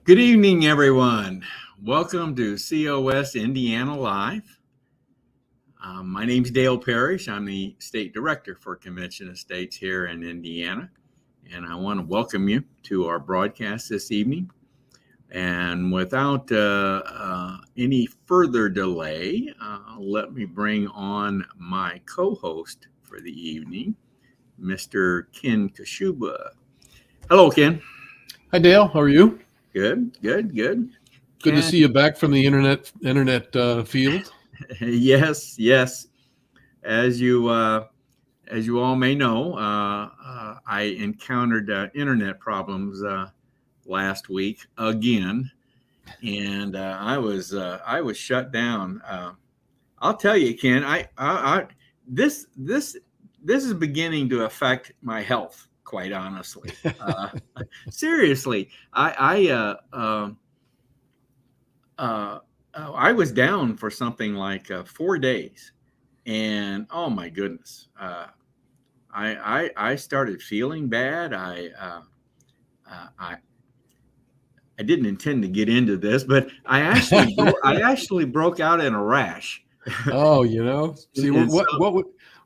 Good evening, everyone. Welcome to COS Indiana Live. My name's Dale Parrish. I'm the State Director for Convention Estates here in Indiana, and I want to welcome you to our broadcast this evening. And without any further delay, let me bring on my co-host for the evening, Mr. Ken Kashuba. Hello, Ken. Hi, Dale. How are you? Good. Good to see you back from the internet field. Yes. As you all may know, I encountered internet problems last week again, and I was shut down. I'll tell you, Ken, this is beginning to affect my health. Quite honestly, seriously, I was down for something like 4 days, and oh my goodness, I started feeling bad. I didn't intend to get into this, but I actually broke out in a rash. Oh, see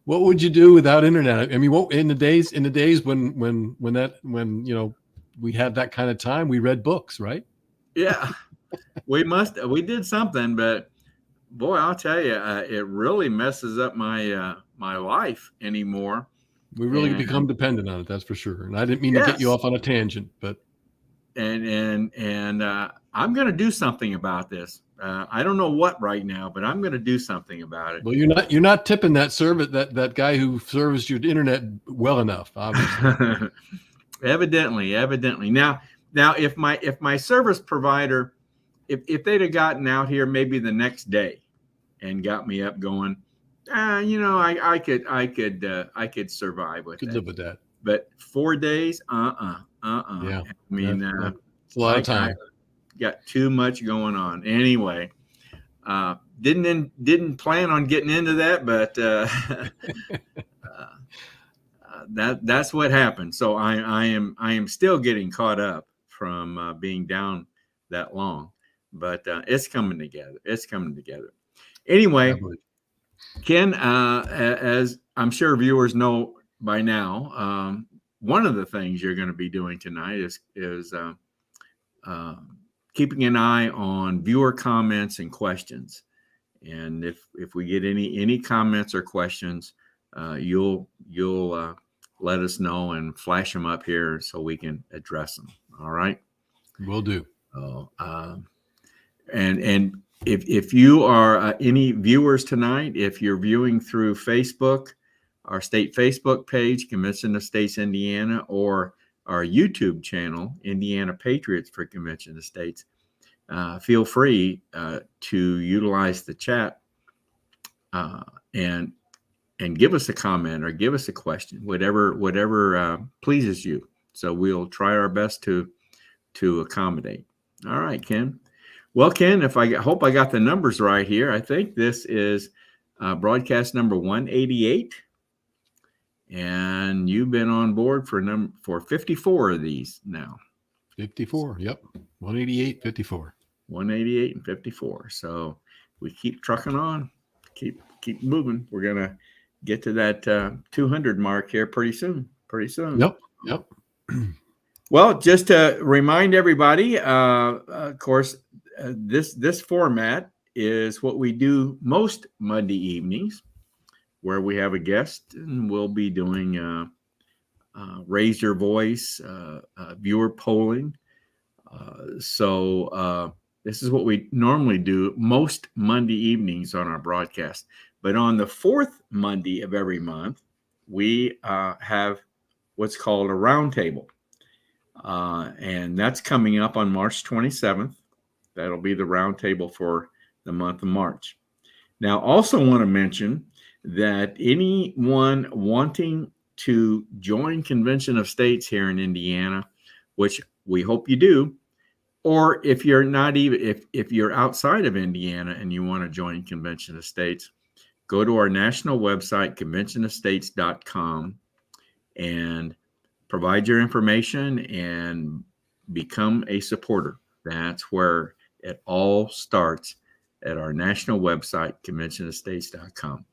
what would you do without internet? I mean, what in the days when we had that kind of time, we read books, right? Yeah, we did something, but boy, I'll tell you, it really messes up my life anymore. We really become dependent on it, that's for sure. And I didn't mean to get you off on a tangent, but and I'm going to do something about this. I don't know what right now, but I'm going to do something about it. Well, you're not tipping that guy who serviced your internet well enough, obviously. Evidently. Now, if my service provider, if they'd have gotten out here maybe the next day and got me up going, I could survive with Could that. live with that. But 4 days, Yeah. I mean, it's a lot of time. Got too much going on. Anyway, didn't plan on getting into that, but that's what happened. So I am still getting caught up from being down that long, but it's coming together. Anyway, Ken, as I'm sure viewers know by now, one of the things you're going to be doing tonight is keeping an eye on viewer comments and questions. And if we get any comments or questions, you'll let us know and flash them up here so we can address them. All right. Will do. And if you are any viewers tonight, if you're viewing through Facebook, our state Facebook page, Convention Estates Indiana, or our YouTube channel, Indiana Patriots for Convention Estates, feel free to utilize the chat and give us a comment or give us a question, whatever pleases you. So we'll try our best to accommodate. All right, Ken. Well, Ken, hope I got the numbers right here. I think this is broadcast number 188. And you've been on board for 54 of these now. 54, yep. 188, 54. 188 and 54. So we keep trucking on, keep moving. We're gonna get to that 200 mark here pretty soon. Yep. Well, just to remind everybody, of course, this format is what we do most Monday evenings, where we have a guest and we'll be doing raise your voice, viewer polling. So this is what we normally do most Monday evenings on our broadcast. But on the fourth Monday of every month, we have what's called a roundtable. And that's coming up on March 27th. That'll be the roundtable for the month of March. Now, also want to mention that anyone wanting to join Convention of States here in Indiana, which we hope you do, or if you're not even if you're outside of Indiana and you want to join Convention of States, go to our national website, conventionofstates.com, and provide your information and become a supporter. That's where it all starts, at our national website, conventionofstates.com.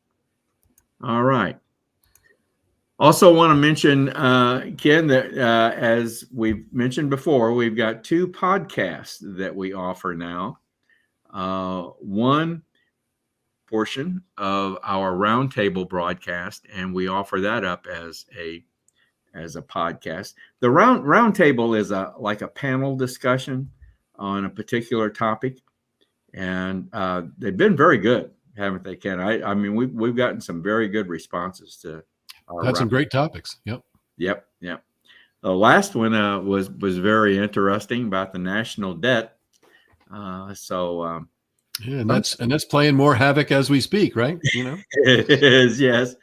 All right. Also want to mention, Ken, that as we've mentioned before, we've got 2 podcasts that we offer now. One portion of our roundtable broadcast, and we offer that up as a podcast. The roundtable is like a panel discussion on a particular topic, and they've been very good, haven't they, Ken? I mean, we've gotten some very good responses to our Had some great topics. Yep. The last one was very interesting about the national debt. Yeah, and that's playing more havoc as we speak, right? It is, yes.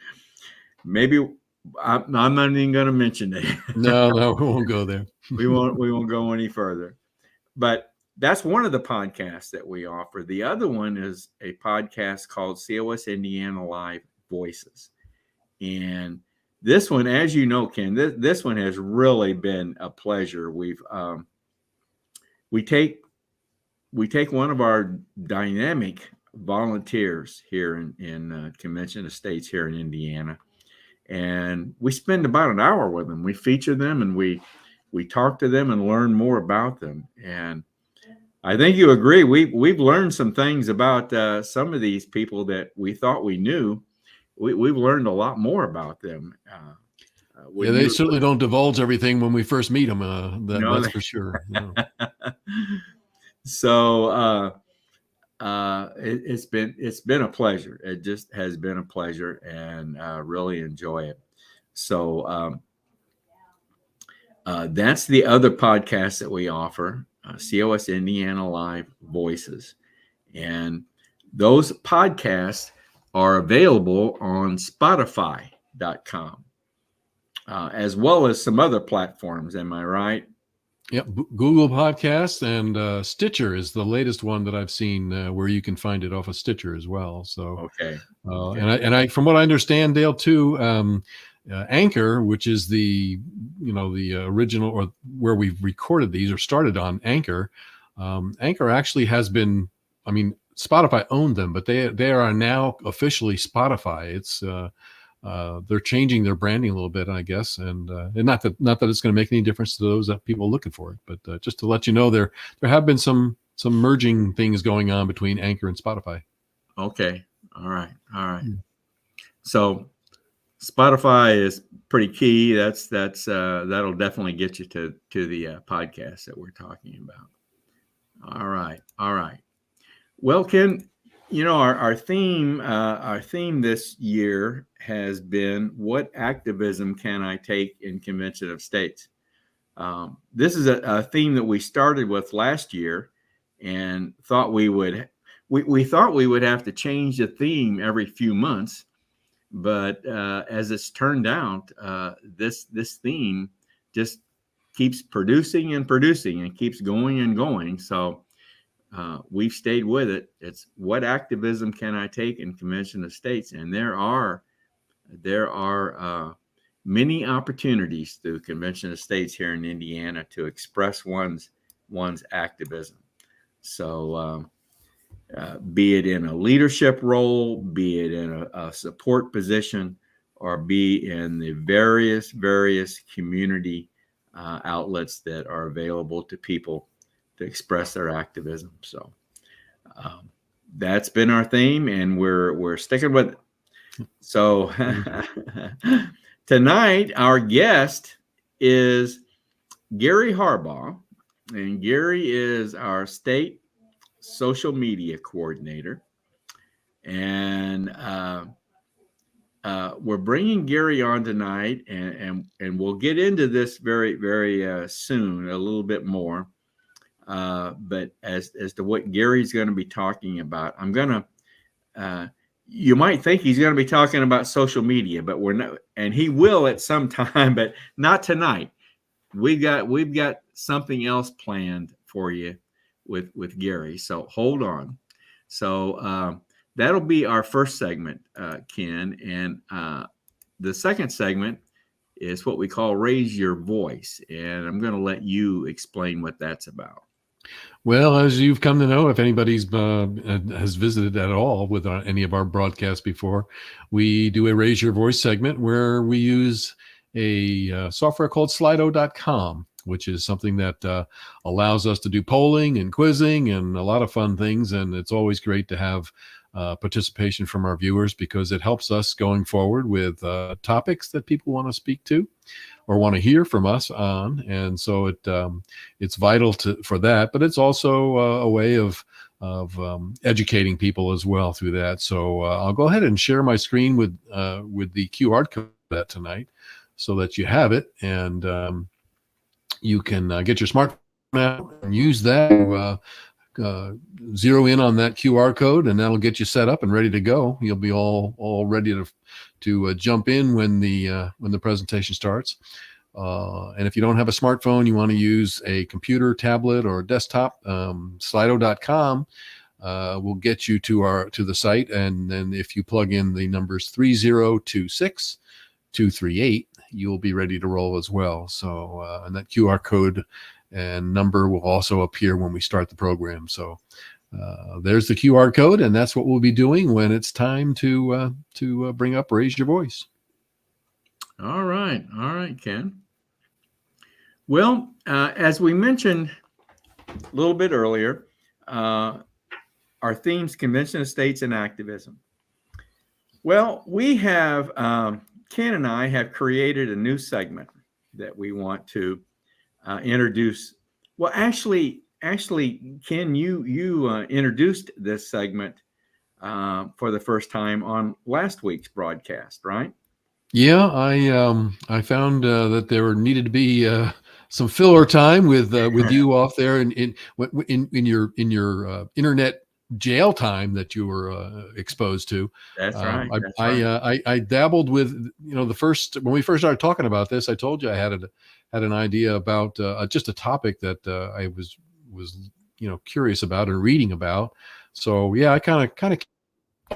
Maybe I'm not even going to mention it. No, we won't go there. we won't go any further. But that's one of the podcasts that we offer. The other one is a podcast called COS Indiana Live Voices. And this one, as you know, Ken, this one has really been a pleasure. We take one of our dynamic volunteers here in Convention of States here in Indiana, and we spend about an hour with them. We feature them and we talk to them and learn more about them. And I think you agree. We've learned some things about some of these people that we thought we knew. We've learned a lot more about them. They certainly don't divulge everything when we first meet them. That's for sure. So it's been a pleasure. It just has been a pleasure, and really enjoy it. So that's the other podcast that we offer, COS Indiana Live Voices, and those podcasts are available on Spotify.com, as well as some other platforms. Am I right? Yep. Google Podcasts and Stitcher is the latest one that I've seen, where you can find it off of Stitcher as well. So, okay. And I, from what I understand, Dale, too, Anchor, which is the original, or where we've recorded these or started on Anchor. Anchor actually has been, I mean, Spotify owned them, but they are now officially Spotify. It's they're changing their branding a little bit, I guess, and not that it's going to make any difference to those that people are looking for it, but just to let you know, there have been some merging things going on between Anchor and Spotify. Okay, all right. So Spotify is pretty key. That'll definitely get you to the podcast that we're talking about. All right. Well, Ken, our theme this year has been, what activism can I take in Convention of States? This is a theme that we started with last year, and thought we thought we would have to change the theme every few months, but as it's turned out, this theme just keeps producing and keeps going and going. So we've stayed with it. It's, what activism can I take in Convention of States? And there are many opportunities through Convention of States here in Indiana to express one's activism. So be it in a leadership role, be it in a support position, or be in the various community outlets that are available to people to express their activism. So that's been our theme, and we're sticking with it. So tonight, our guest is Gary Harbaugh, and Gary is our state social media coordinator. And we're bringing Gary on tonight, and we'll get into this very soon a little bit more. But as to what Gary's going to be talking about, I'm going to. You might think he's going to be talking about social media, but we're not, and he will at some time, but not tonight. We've got something else planned for you with Gary. So hold on. So that'll be our first segment, Ken, and the second segment is what we call Raise Your Voice, and I'm going to let you explain what that's about. Well, as you've come to know, if anybody's has visited at all with any of our broadcasts before, we do a Raise Your Voice segment where we use a software called Slido.com, which is something that allows us to do polling and quizzing and a lot of fun things. And it's always great to have participation from our viewers because it helps us going forward with topics that people want to speak to or want to hear from us on. And so it's vital for that, but it's also a way of educating people as well through that. So I'll go ahead and share my screen with the QR code that tonight so that you have it, and you can get your smartphone out and use that to zero in on that QR code, and that'll get you set up and ready to go. You'll be all ready to jump in when the presentation starts. And if you don't have a smartphone, you want to use a computer, tablet, or desktop, Slido.com will get you to the site. And then if you plug in the numbers 3026-238, you'll be ready to roll as well. So and that QR code and number will also appear when we start the program. So there's the QR code, and that's what we'll be doing when it's time to bring up Raise Your Voice. All right, Ken. Well, as we mentioned a little bit earlier, our theme's Convention of States and Activism. Well, we have, Ken and I have created a new segment that we want to introduce. Well, actually, Ken, you introduced this segment for the first time on last week's broadcast, right? Yeah, I found that there needed to be some filler time with you off there in your internet jail time that you were exposed to. That's right. I dabbled with when we first started talking about this. I told you I had an idea about just a topic that I was curious about and reading about. So yeah, I kind of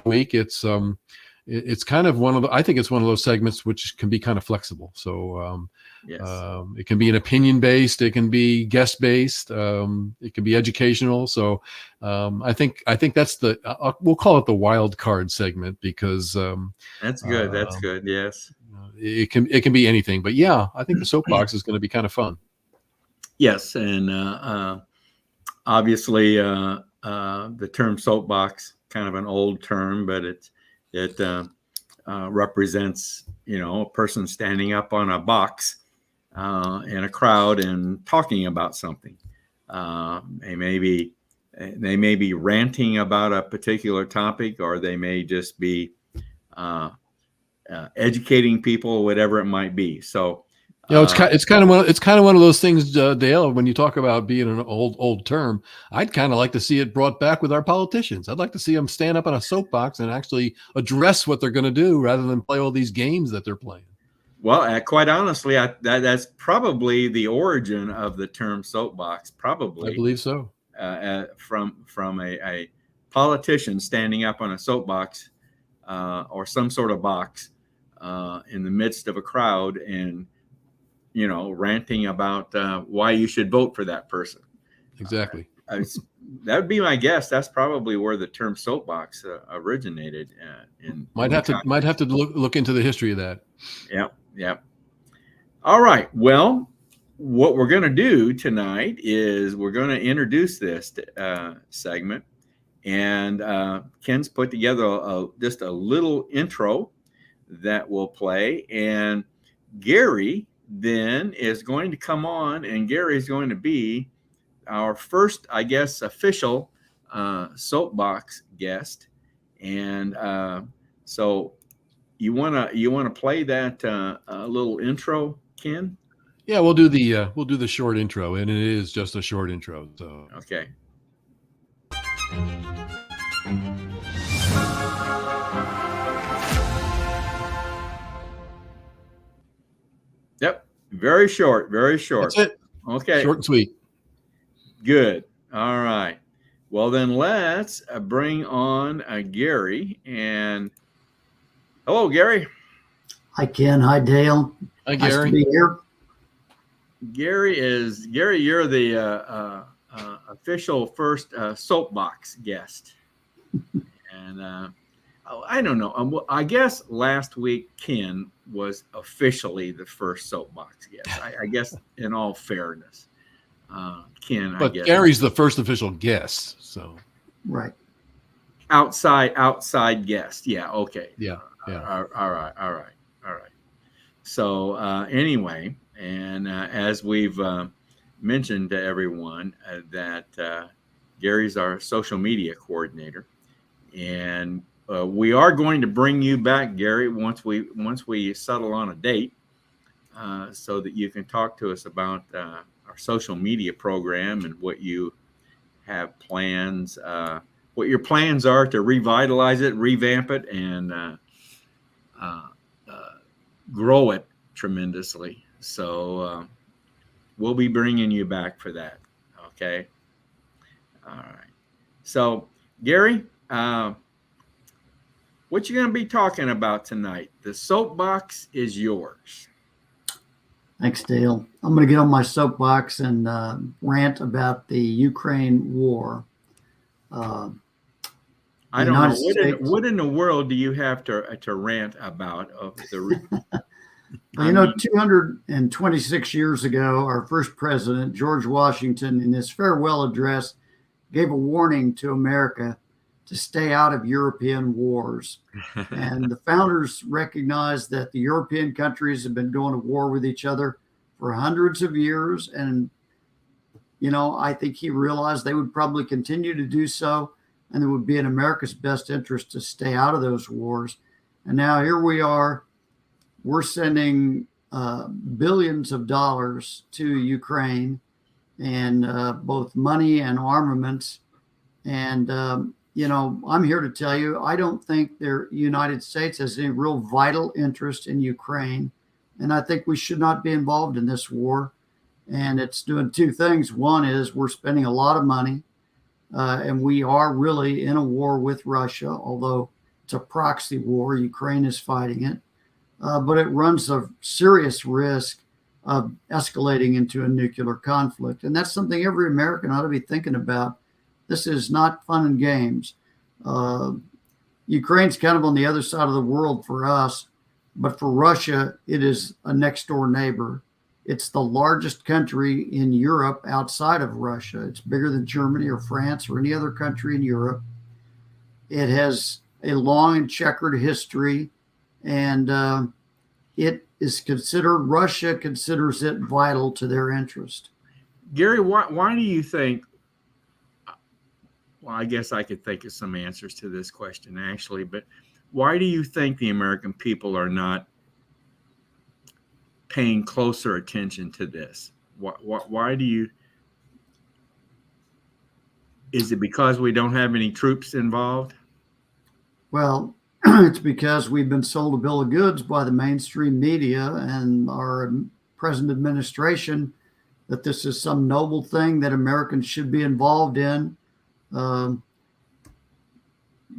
week it's kind of I think it's one of those segments which can be kind of flexible. So yes. It can be an opinion based, it can be guest based, it can be educational. So I think that's we'll call it the wild card segment because that's good. That's good. Yes. It can be anything, but yeah, I think the soapbox is going to be kind of fun. Yes, and obviously the term soapbox, kind of an old term, but it represents a person standing up on a box in a crowd and talking about something. They may be ranting about a particular topic, or they may just be educating people, whatever it might be. So it's kind of one of those things, Dale. When you talk about being an old term, I'd kind of like to see it brought back with our politicians. I'd like to see them stand up on a soapbox and actually address what they're going to do, rather than play all these games that they're playing. Well, quite honestly, that's probably the origin of the term soapbox. Probably, I believe so. From a politician standing up on a soapbox or some sort of box in the midst of a crowd and ranting about why you should vote for that person. Exactly. That would be my guess. That's probably where the term soapbox originated. Might have to look into the history of that. Yep. All right. Well, what we're going to do tonight is we're going to introduce this segment, and Ken's put together just a little intro that we'll play, and Gary then is going to come on, and Gary is going to be our first, I guess, official soapbox guest. And so you wanna play that little intro, Ken? Yeah, we'll do the short intro, and it is just a short intro. So Okay. Yep. Very short. Very short. that's it. Okay. Short and sweet. Good. All right. Well, then let's bring on Gary. And hello, Gary. Hi, Ken. Hi, Dale. Hi, Nice Gary. to be here. Gary, you're the official first soapbox guest. And I don't know. I guess last week Ken was officially the first soapbox guest. I guess in all fairness, Ken. But I guess Gary's the first official guest. So Right. outside guest. Yeah. Okay. yeah. All right. So anyway, and as we've mentioned to everyone, that Gary's our social media coordinator, and we are going to bring you back, Gary, once we settle on a date, so that you can talk to us about our social media program and what you have plans, what your plans are to revitalize it, revamp it, and grow it tremendously. So we'll be bringing you back for that. Okay. All right. So Gary, what you going to be talking about tonight? The soapbox is yours. Thanks, Dale. I'm going to get on my soapbox and rant about the Ukraine war. I don't know States, what in the world do you have to rant about of the. Well, you know, 226 years ago, our first president, George Washington, in his farewell address, gave a warning to America to stay out of European wars. And the founders recognized that the European countries have been going to war with each other for hundreds of years. And, you know, I think he realized they would probably continue to do so. And it would be in America's best interest to stay out of those wars. And now here we are. We're sending billions of dollars to Ukraine, and both money and armaments. And, you know, I'm here to tell you, I don't think the United States has any real vital interest in Ukraine. And I think we should not be involved in this war. And it's doing two things. One is we're spending a lot of money, and we are really in a war with Russia, although it's a proxy war. Ukraine is fighting it. But it runs a serious risk of escalating into a nuclear conflict. And that's something every American ought to be thinking about. This is not fun and games. Ukraine's kind of on the other side of the world for us, but for Russia, it is a next door neighbor. It's the largest country in Europe outside of Russia. It's bigger than Germany or France or any other country in Europe. It has a long and checkered history. And it is considered, Russia considers it vital to their interest. Gary, why do you think, well, I guess I could think of some answers to this question actually, but why do you think the American people are not paying closer attention to this? Why do you, is it because we don't have any troops involved? Well, it's because we've been sold a bill of goods by the mainstream media and our present administration that this is some noble thing that Americans should be involved in.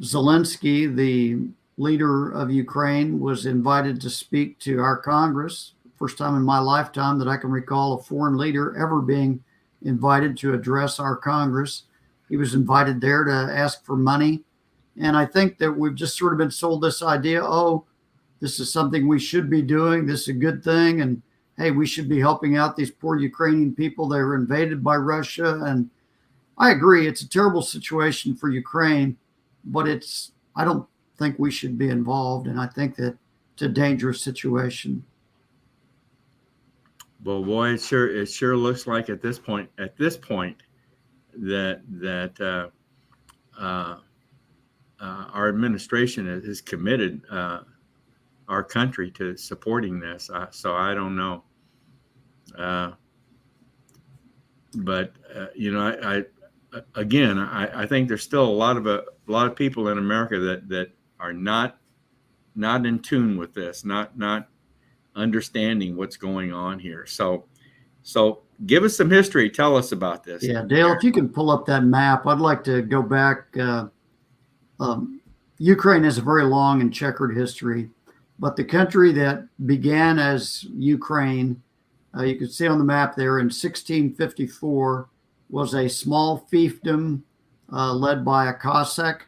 Zelensky, the leader of Ukraine, was invited to speak to our Congress. First time in my lifetime that I can recall a foreign leader ever being invited to address our Congress. He was invited there to ask for money. And I think that we've just sort of been sold this idea, oh, this is something we should be doing. This is a good thing. And hey, we should be helping out these poor Ukrainian people. They were invaded by Russia. And I agree, it's a terrible situation for Ukraine, but I don't think we should be involved. And I think that it's a dangerous situation. Well, boy, it sure looks like at this point that our administration is committed our country to supporting this. So I don't know, but I think there's still a lot of people in America that are not in tune with this, not understanding what's going on here. So give us some history. Tell us about this. Yeah, Dale, if you can pull up that map, I'd like to go back. Ukraine has a very long and checkered history, but the country that began as Ukraine, you can see on the map there in 1654, was a small fiefdom led by a Cossack.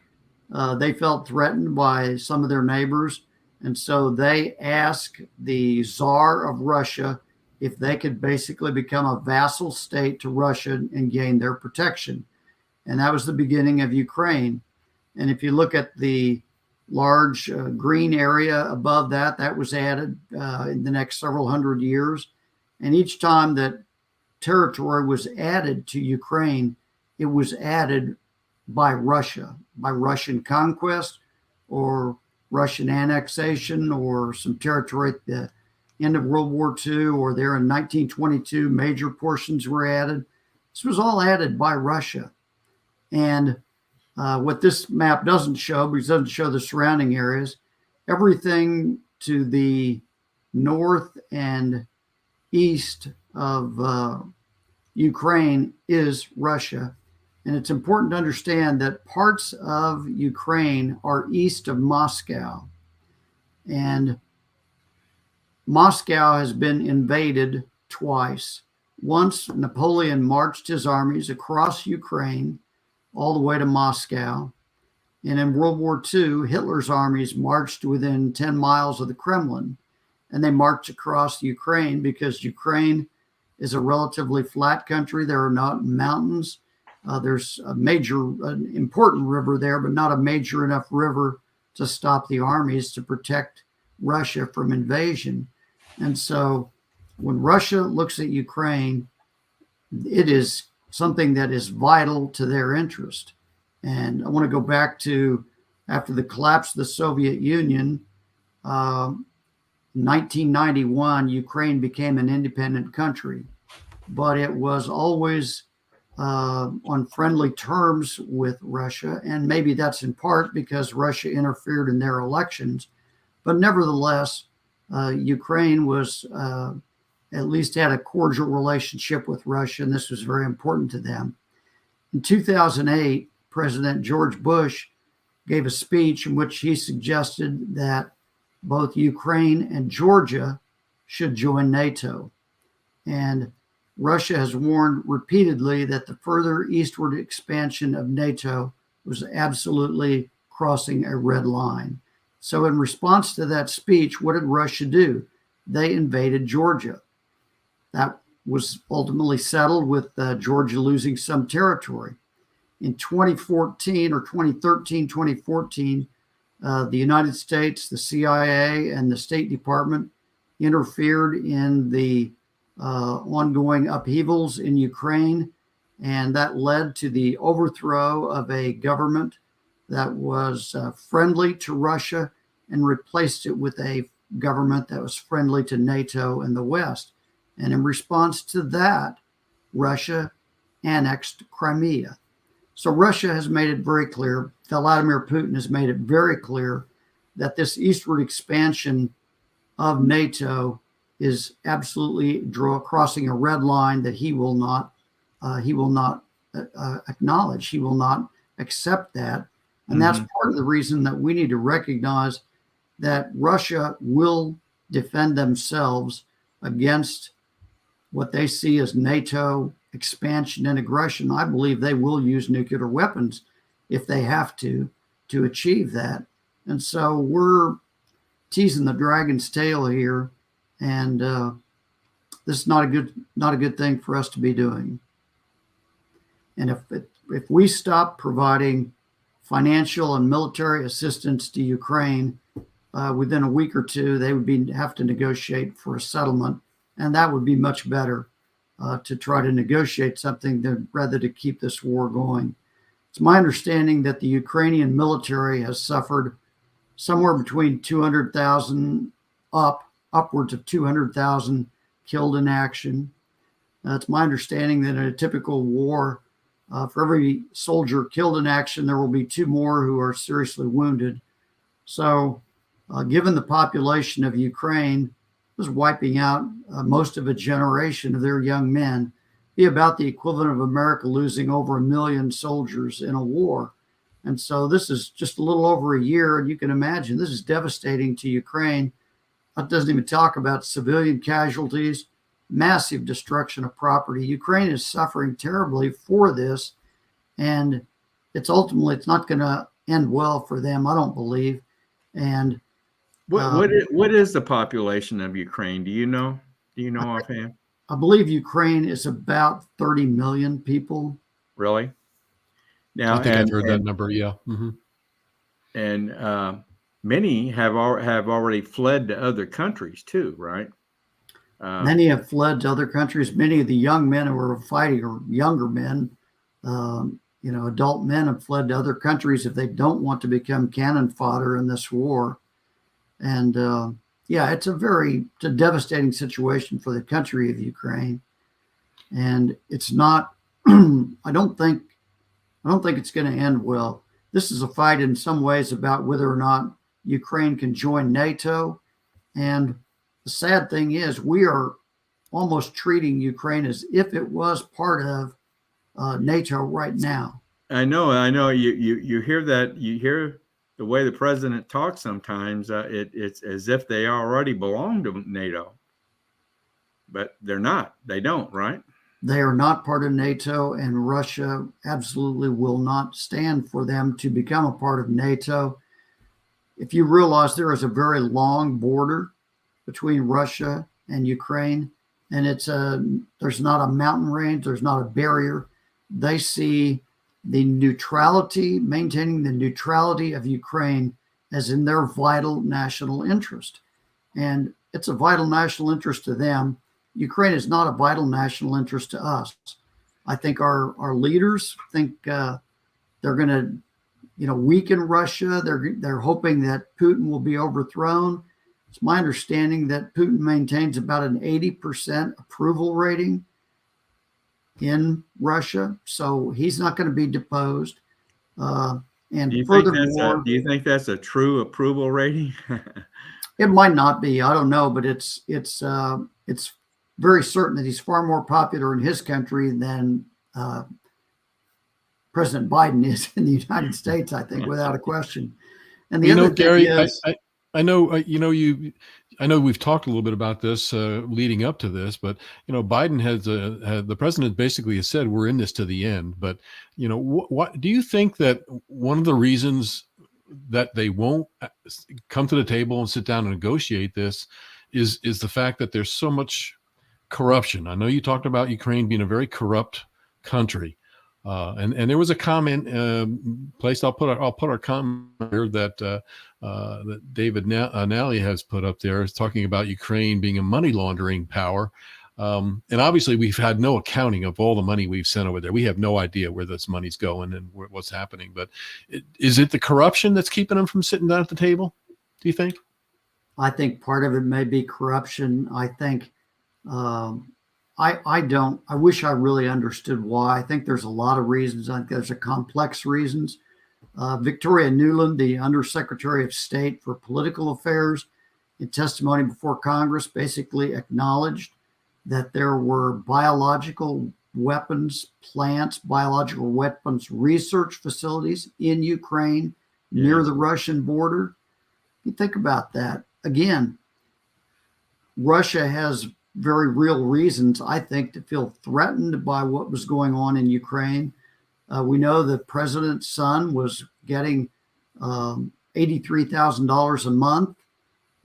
They felt threatened by some of their neighbors, and so they asked the Tsar of Russia if they could basically become a vassal state to Russia and gain their protection. And that was the beginning of Ukraine. And if you look at the large green area above that, that was added in the next several hundred years. And each time that territory was added to Ukraine, it was added by Russia, by Russian conquest or Russian annexation or some territory at the end of World War II or there in 1922, major portions were added. This was all added by Russia. And what this map doesn't show, because it doesn't show the surrounding areas, everything to the north and east of Ukraine is Russia. And it's important to understand that parts of Ukraine are east of Moscow. And Moscow has been invaded twice. Once, Napoleon marched his armies across Ukraine all the way to Moscow. And in World War II, Hitler's armies marched within 10 miles of the Kremlin. And they marched across Ukraine because Ukraine is a relatively flat country. There are not mountains. There's an important river there, but not a major enough river to stop the armies to protect Russia from invasion. And so when Russia looks at Ukraine, it is something that is vital to their interest. And I want to go back to after the collapse of the Soviet Union, 1991, Ukraine became an independent country, but it was always on friendly terms with Russia. And maybe that's in part because Russia interfered in their elections. But nevertheless, Ukraine was at least had a cordial relationship with Russia, and this was very important to them. In 2008, President George Bush gave a speech in which he suggested that both Ukraine and Georgia should join NATO. And Russia has warned repeatedly that the further eastward expansion of NATO was absolutely crossing a red line. So in response to that speech, what did Russia do? They invaded Georgia. That was ultimately settled with Georgia losing some territory. In 2014 or 2013, 2014, the United States, the CIA, and the State Department interfered in the ongoing upheavals in Ukraine, and that led to the overthrow of a government that was friendly to Russia and replaced it with a government that was friendly to NATO and the West. And in response to that, Russia annexed Crimea. So Russia has made it very clear, Vladimir Putin has made it very clear that this eastward expansion of NATO is absolutely crossing a red line that he will not acknowledge. He will not accept that. And that's part of the reason that we need to recognize that Russia will defend themselves against what they see as NATO expansion and aggression. I believe they will use nuclear weapons if they have to achieve that. And so we're teasing the dragon's tail here. And this is not a good thing for us to be doing. And if we stop providing financial and military assistance to Ukraine, within a week or two, they would have to negotiate for a settlement, and that would be much better to try to negotiate something rather to keep this war going. It's my understanding that the Ukrainian military has suffered somewhere between 200,000 upwards of 200,000 killed in action. It's my understanding that in a typical war, for every soldier killed in action, there will be 2 more who are seriously wounded. So, given the population of Ukraine was wiping out most of a generation of their young men, be about the equivalent of America losing over 1 million soldiers in a war. And so this is just a little over a year, and you can imagine this is devastating to Ukraine. That doesn't even talk about civilian casualties, massive destruction of property. Ukraine is suffering terribly for this, and it's not going to end well for them, I don't believe. And what is the population of Ukraine? Do you know? Offhand? I believe Ukraine is about 30 million people. Really? Now, I think I've heard that number. Yeah. Mm-hmm. And many have already fled to other countries too, right? Many have fled to other countries. Many of the young men who are fighting are younger men. Adult men have fled to other countries if they don't want to become cannon fodder in this war. And it's a devastating situation for the country of Ukraine. And it's not, I don't think it's going to end well. This is a fight in some ways about whether or not Ukraine can join NATO. And the sad thing is we are almost treating Ukraine as if it was part of NATO right now. I know. You hear that. You hear the way the president talks sometimes. It's as if they already belong to NATO. But they're not. They don't, right? They are not part of NATO, and Russia absolutely will not stand for them to become a part of NATO. If you realize there is a very long border between Russia and Ukraine, and there's not a mountain range, there's not a barrier. They see maintaining the neutrality of Ukraine as in their vital national interest. And it's a vital national interest to them. Ukraine is not a vital national interest to us. I think our leaders think they're going to, weaken Russia. They're hoping that Putin will be overthrown. It's my understanding that Putin maintains about an 80% approval rating in Russia, so he's not going to be deposed. And furthermore, do you think that's a true approval rating? It might not be. I don't know, but it's very certain that he's far more popular in his country than President Biden is in the United States, I think, without a question. And the other thing Gary, is, I know, I know we've talked a little bit about this leading up to this, but Biden the president basically has said we're in this to the end. But what do you think that one of the reasons that they won't come to the table and sit down and negotiate this is the fact that there's so much corruption? I know you talked about Ukraine being a very corrupt country, and there was a comment placed. I'll put our comment here that David Nally has put up there, is talking about Ukraine being a money laundering power, and obviously we've had no accounting of all the money we've sent over there. We have no idea where this money's going and what's happening. But is it the corruption that's keeping them from sitting down at the table, do you think? I think part of it may be corruption. I think I wish I really understood why. I think there's a lot of reasons. I think there's a complex reasons. Victoria Nuland, the Undersecretary of State for Political Affairs, in testimony before Congress, basically acknowledged that there were biological weapons plants, biological weapons research facilities in Ukraine near the Russian border. You think about that. Again, Russia has very real reasons, I think, to feel threatened by what was going on in Ukraine. We know the president's son was getting $83,000 a month,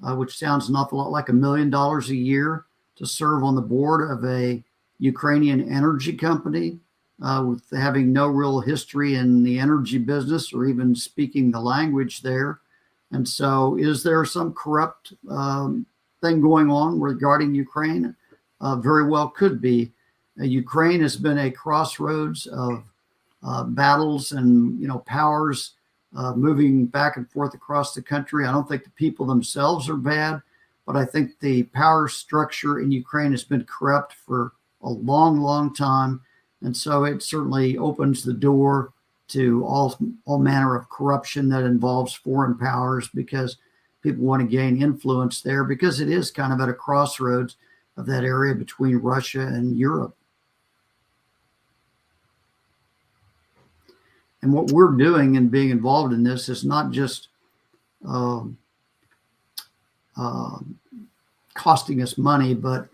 which sounds an awful lot like $1 million a year. to serve on the board of a Ukrainian energy company with having no real history in the energy business or even speaking the language there. And so is there some corrupt thing going on regarding Ukraine? Very well could be. Ukraine has been a crossroads of battles and powers moving back and forth across the country. I don't think the people themselves are bad, but I think the power structure in Ukraine has been corrupt for a long, long time. And so it certainly opens the door to all manner of corruption that involves foreign powers, because people want to gain influence there, because it is kind of at a crossroads of that area between Russia and Europe. And what we're doing and being involved in this is not just costing us money, but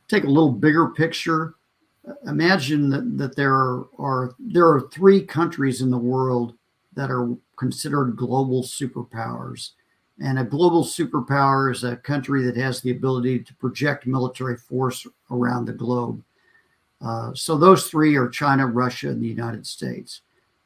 take a little bigger picture. Imagine that there are 3 countries in the world that are considered global superpowers. And a global superpower is a country that has the ability to project military force around the globe. So those 3 are China, Russia, and the United States.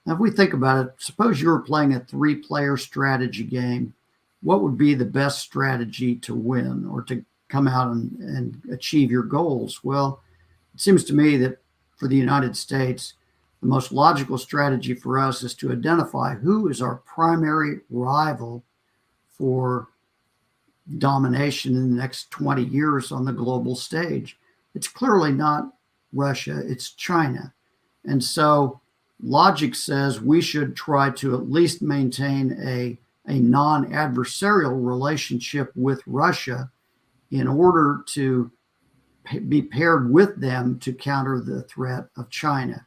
Now, if we think about it, suppose you were playing a 3-player strategy game. What would be the best strategy to win or to come out and achieve your goals? Well, it seems to me that for the United States, the most logical strategy for us is to identify who is our primary rival for domination in the next 20 years on the global stage. It's clearly not Russia, it's China. And so logic says we should try to at least maintain a non-adversarial relationship with Russia in order to be paired with them to counter the threat of China.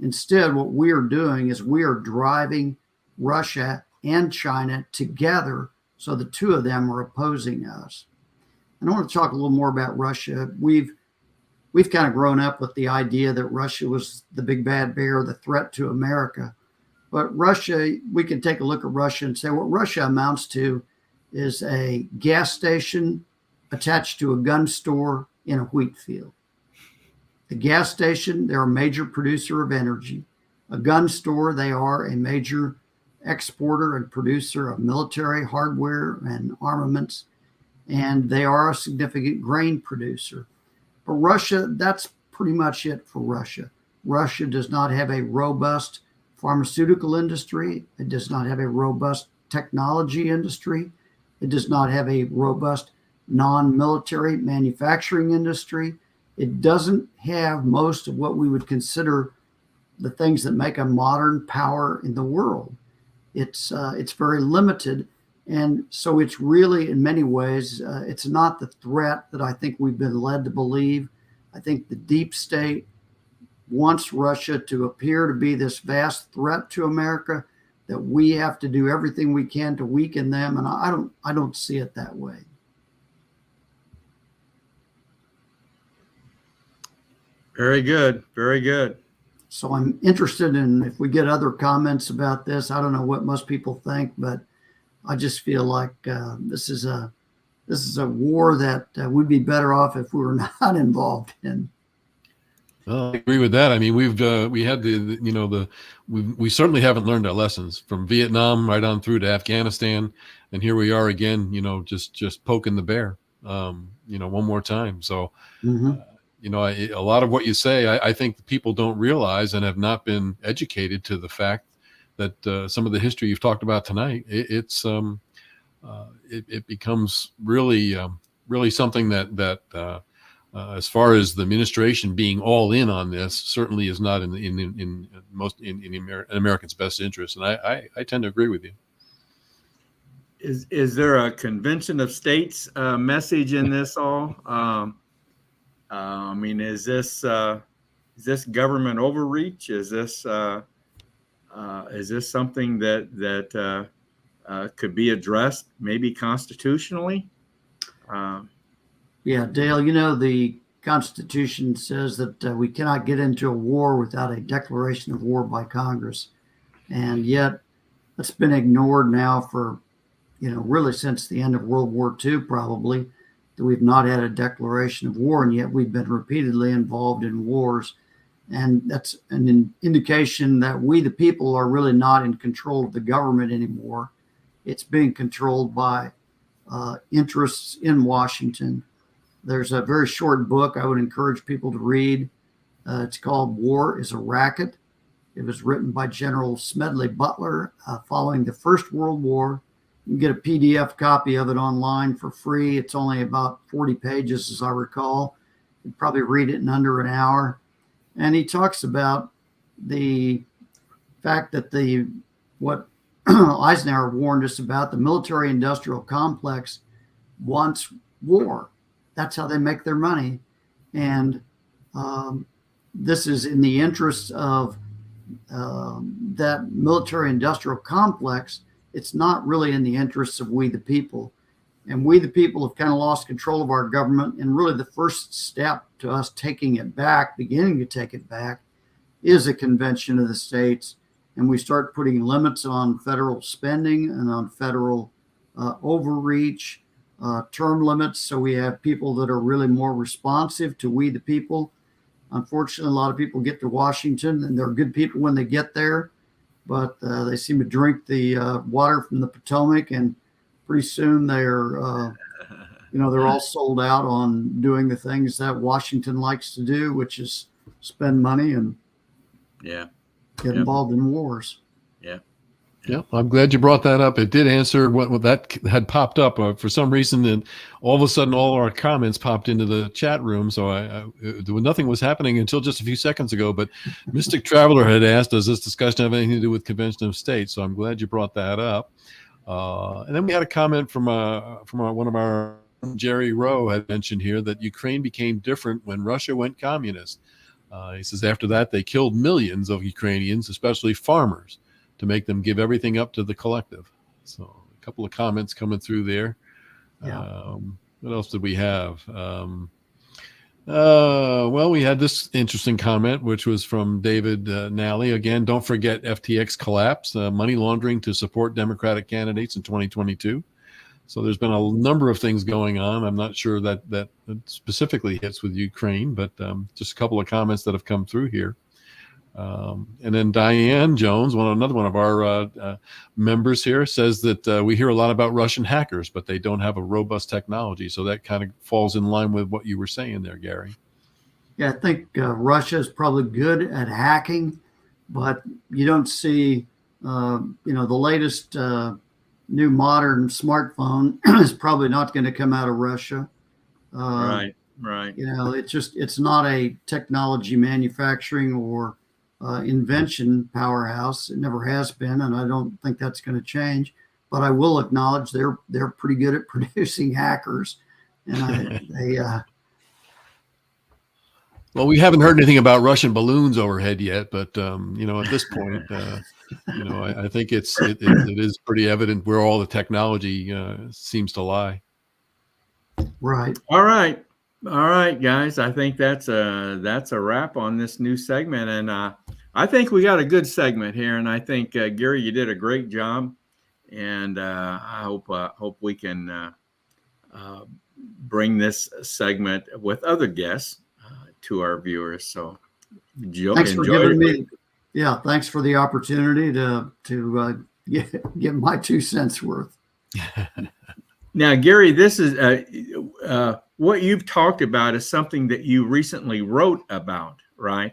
Instead, what we are doing is we are driving Russia and China together, so the 2 of them are opposing us. And I want to talk a little more about Russia. We've kind of grown up with the idea that Russia was the big bad bear, the threat to America. But Russia, we can take a look at Russia and say what Russia amounts to is a gas station attached to a gun store in a wheat field. The gas station, they're a major producer of energy. A gun store, they are a major exporter and producer of military hardware and armaments. And they are a significant grain producer. For Russia, that's pretty much it for Russia. Russia does not have a robust pharmaceutical industry. It does not have a robust technology industry. It does not have a robust non-military manufacturing industry. It doesn't have most of what we would consider the things that make a modern power in the world. It's very limited. And so it's really, in many ways, it's not the threat that I think we've been led to believe. I think the deep state wants Russia to appear to be this vast threat to America, that we have to do everything we can to weaken them. And I don't see it that way. Very good. Very good. So I'm interested in if we get other comments about this. I don't know what most people think, but I just feel like this is a war that we'd be better off if we were not involved in. Well, I agree with that. I mean, we had we certainly haven't learned our lessons from Vietnam right on through to Afghanistan, and here we are again. Just poking the bear. One more time. So. Mm-hmm. A lot of what you say, I think people don't realize and have not been educated to the fact that some of the history you've talked about tonight, it becomes really something that as far as the administration being all in on this, certainly is not in Americans' best interest. And I tend to agree with you. Is there a convention of states message in this all? I mean, is this government overreach? Is this something that could be addressed maybe constitutionally? Yeah, Dale, the Constitution says that we cannot get into a war without a declaration of war by Congress. And yet that's been ignored now for, really since the end of World War II, probably. that we've not had a declaration of war, and yet we've been repeatedly involved in wars. And that's an indication that we, the people, are really not in control of the government anymore. It's being controlled by interests in Washington. There's a very short book I would encourage people to read. It's called War is a Racket. It was written by General Smedley Butler following the First World War. You can get a PDF copy of it online for free. It's only about 40 pages, as I recall. You can probably read it in under an hour. And he talks about the fact that what Eisenhower warned us about, the military-industrial complex wants war. That's how they make their money. And this is in the interests of that military-industrial complex. It's not really in the interests of we the people. And we the people have kind of lost control of our government. And really the first step to us taking it back, beginning to take it back, is a convention of the states. And we start putting limits on federal spending and on federal overreach, term limits. So we have people that are really more responsive to we the people. Unfortunately, a lot of people get to Washington, and they're good people when they get there, but they seem to drink the water from the Potomac, and pretty soon they're all sold out on doing the things that Washington likes to do, which is spend money and get involved in wars. Yeah, I'm glad you brought that up. It did answer what that had popped up for some reason, and all of a sudden, all our comments popped into the chat room. So nothing was happening until just a few seconds ago. But Mystic Traveler had asked, "Does this discussion have anything to do with Convention of States?" So I'm glad you brought that up. And then we had a comment from one of our Jerry Rowe had mentioned here that Ukraine became different when Russia went communist. He says after that they killed millions of Ukrainians, especially farmers, to make them give everything up to the collective. So a couple of comments coming through there. Yeah. What else did we have? Well, we had this interesting comment, which was from David Nally. Again, don't forget FTX collapse, money laundering to support Democratic candidates in 2022. So there's been a number of things going on. I'm not sure that specifically hits with Ukraine, but just a couple of comments that have come through here. And then Diane Jones, another one of our members here, says that we hear a lot about Russian hackers, but they don't have a robust technology. So that kind of falls in line with what you were saying there, Gary. Yeah, I think Russia is probably good at hacking, but you don't see, the latest new modern smartphone is probably not going to come out of Russia. Right. It's not a technology manufacturing or invention powerhouse. It never has been, and I don't think that's going to change. But I will acknowledge they're pretty good at producing hackers, and Well, we haven't heard anything about Russian balloons overhead yet, but at this point, I think it is pretty evident where all the technology seems to lie. Right. All right, guys. I think that's a wrap on this new segment, and I think we got a good segment here. And I think Gary, you did a great job, and I hope we can bring this segment with other guests to our viewers. So, thanks for giving me. Yeah, thanks for the opportunity to get my 2 cents worth. Now, Gary, this is what you've talked about is something that you recently wrote about, right?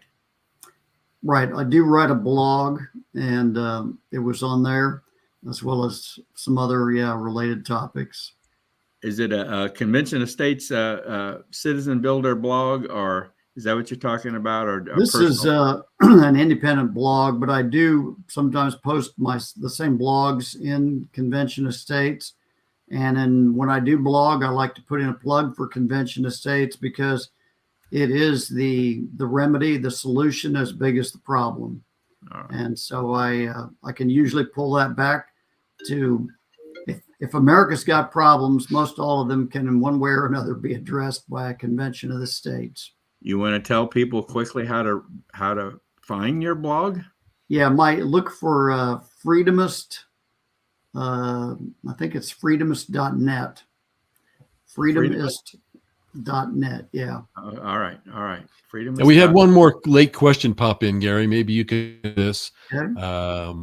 Right. I do write a blog, and it was on there, as well as some other related topics. Is it a Convention of States Citizen Builder blog, or is that what you're talking about? Or this is an independent blog, but I do sometimes post the same blogs in Convention of States. And then when I do blog, I like to put in a plug for Convention of States because it is the remedy, the solution as big as the problem. Right. And so I can usually pull that back to if America's got problems, most all of them can in one way or another be addressed by a Convention of the States. You want to tell people quickly how to find your blog? Yeah, look for Freedomist. I think it's freedomist.net. Freedomist.net. Yeah. All right. Freedom And we had one more late question pop in, Gary. Maybe you could do this. Okay.